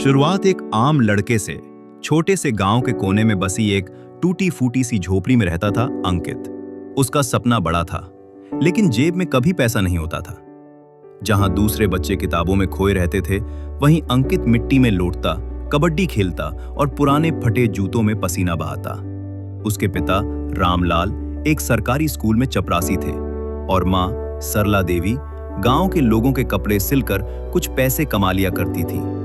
शुरुआत एक आम लड़के से। छोटे से गांव के कोने में बसी एक टूटी फूटी सी झोपड़ी में रहता था अंकित। उसका सपना बड़ा था, लेकिन जेब में कभी पैसा नहीं होता था। जहां दूसरे बच्चे किताबों में खोए रहते थे, वहीं अंकित मिट्टी में लोटता, कबड्डी खेलता और पुराने फटे जूतों में पसीना बहाता। उसके पिता रामलाल एक सरकारी स्कूल में चपरासी थे और माँ सरला देवी गांव के लोगों के कपड़े सिलकर कुछ पैसे कमा लिया करती थी।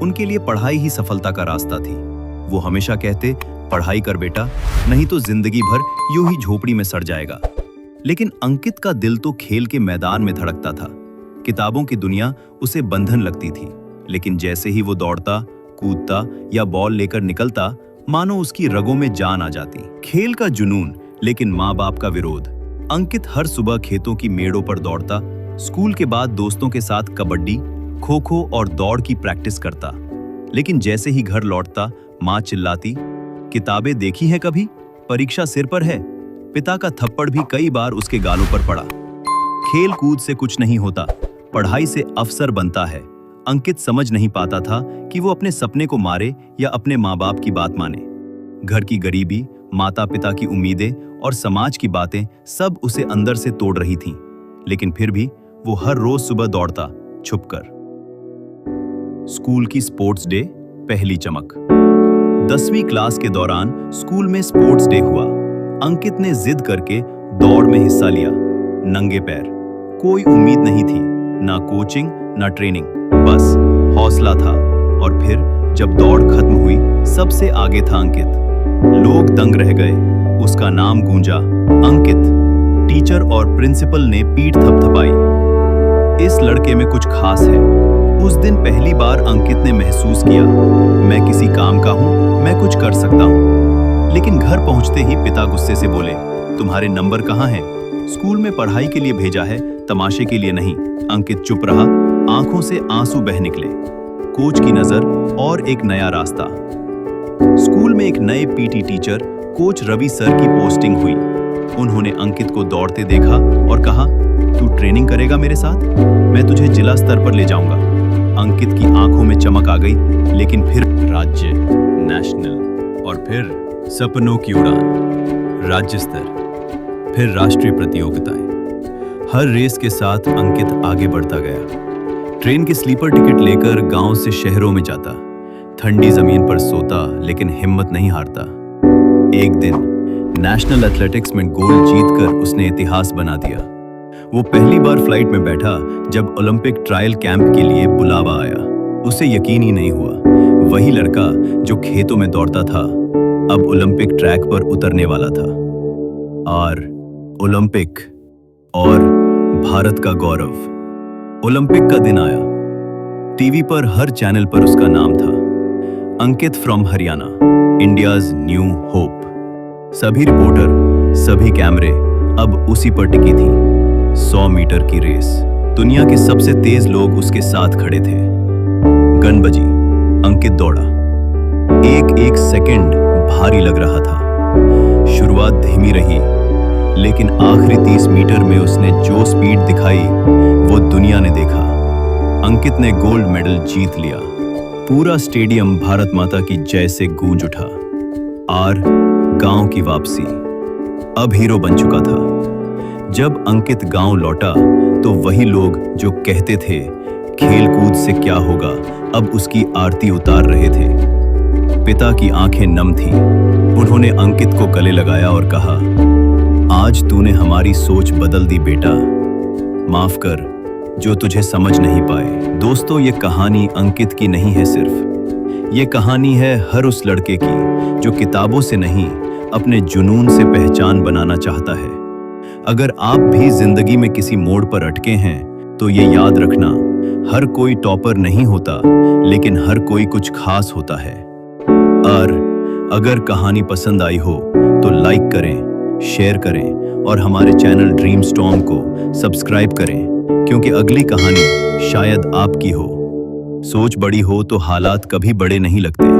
उनके लिए पढ़ाई ही सफलता का रास्ता थी। वो हमेशा कहते, पढ़ाई कर बेटा, नहीं तो जिंदगी भर यूं ही झोपड़ी में सड़ जाएगा। लेकिन अंकित का दिल तो खेल के मैदान में धड़कता था। किताबों की दुनिया उसे बंधन लगती थी, लेकिन जैसे ही वो दौड़ता, कूदता या बॉल लेकर निकलता, मानो उसकी रगों में जान आ जाती। खेल का जुनून, लेकिन माँ बाप का विरोध। अंकित हर सुबह खेतों की मेड़ों पर दौड़ता, स्कूल के बाद दोस्तों के साथ कबड्डी, खो-खो और दौड़ की प्रैक्टिस करता। लेकिन जैसे ही घर लौटता, माँ चिल्लाती, किताबें देखी हैं कभी? परीक्षा सिर पर है। पिता का थप्पड़ भी कई बार उसके गालों पर पड़ा। खेल कूद से कुछ नहीं होता, पढ़ाई से अफसर बनता है। अंकित समझ नहीं पाता था कि वो अपने सपने को मारे या अपने माँ बाप की बात माने। घर की गरीबी, माता पिता की उम्मीदें और समाज की बातें सब उसे अंदर से तोड़ रही थीं। लेकिन फिर भी वो हर रोज सुबह दौड़ता, छुपकर। स्कूल की स्पोर्ट्स डे, पहली चमक। 10वीं क्लास के दौरान स्कूल में स्पोर्ट्स डे हुआ। अंकित ने जिद करके दौड़ में हिस्सा लिया, नंगे पैर। कोई उम्मीद नहीं थी, ना कोचिंग ना ट्रेनिंग, बस हौसला था। और फिर जब दौड़ खत्म हुई, सबसे आगे था अंकित। लोग दंग रह गए। उसका नाम गूंजा, अंकित। टीचर और प्रिंसिपल ने पीठ थपथपाई। इस लड़के में कुछ खास है। उस दिन पहली बार अंकित ने महसूस किया, मैं किसी काम का हूं, मैं कुछ कर सकता हूं। लेकिन घर पहुंचते ही पिता गुस्से से बोले, तुम्हारे नंबर कहां हैं? स्कूल में पढ़ाई के लिए भेजा है, तमाशे के लिए नहीं। अंकित चुप रहा, आंखों से आंसू बह निकले। कोच की नजर और एक नया रास्ता। स्कूल में एक नए PT teacher, coach Ravi sir की पोस्टिंग हुई। उन्होंने अंकित को दौड़ते देखा और कहा, तू ट्रेनिंग करेगा मेरे साथ? मैं तुझे जिला स्तर पर ले जाऊंगा। अंकित की आंखों में चमक आ गई, लेकिन फिर राज्य, नेशनल और फिर सपनों की उड़ान, राज्य स्तर, फिर राष्ट्रीय प्रतियोगिताएं। हर रेस के साथ अंकित आगे बढ़ता गया। ट्रेन की स्लीपर टिकट लेकर गांव से शहरों में जाता, ठंडी जमीन पर सोता, लेकिन हिम्मत नहीं हारता। एक दिन नेशनल एथलेटिक्स में गोल्ड जीतकर उसने इतिहास बना दिया। वो पहली बार फ्लाइट में बैठा जब ओलंपिक ट्रायल कैंप के लिए बुलावा आया। उसे यकीन ही नहीं हुआ, वही लड़का जो खेतों में दौड़ता था, अब ओलंपिक ट्रैक पर उतरने वाला था। और ओलंपिक और भारत का गौरव। ओलंपिक का दिन आया। टीवी पर हर चैनल पर उसका नाम था, Ankit from Haryana, India's new hope. सभी रिपोर्टर, सभी कैमरे अब उसी पर टिकी थी। 100 मीटर की रेस, दुनिया के सबसे तेज लोग उसके साथ खड़े थे। गन बजी, अंकित दौड़ा। एक एक सेकंड भारी लग रहा था। शुरुआत धीमी रही, लेकिन आखिरी 30 मीटर में उसने जो स्पीड दिखाई, वो दुनिया ने देखा। अंकित ने गोल्ड मेडल जीत लिया। पूरा स्टेडियम भारत माता की जय से गूंज उठा। और गांव की वापसी। अब हीरो बन चुका था। जब अंकित गांव लौटा, तो वही लोग जो कहते थे खेल कूद से क्या होगा, अब उसकी आरती उतार रहे थे। पिता की आंखें नम थीं। उन्होंने अंकित को गले लगाया और कहा, आज तूने हमारी सोच बदल दी बेटा। माफ कर जो तुझे समझ नहीं पाए। दोस्तों, ये कहानी अंकित की नहीं है सिर्फ। ये कहानी है हर उस लड़के की जो किताबों से नहीं, अपने जुनून से पहचान बनाना चाहता है। अगर आप भी जिंदगी में किसी मोड़ पर अटके हैं, तो ये याद रखना, हर कोई टॉपर नहीं होता, लेकिन हर कोई कुछ खास होता है। और अगर कहानी पसंद आई हो तो लाइक करें, शेयर करें और हमारे चैनल ड्रीम स्टॉर्म को सब्सक्राइब करें, क्योंकि अगली कहानी शायद आपकी हो। सोच बड़ी हो तो हालात कभी बड़े नहीं लगते।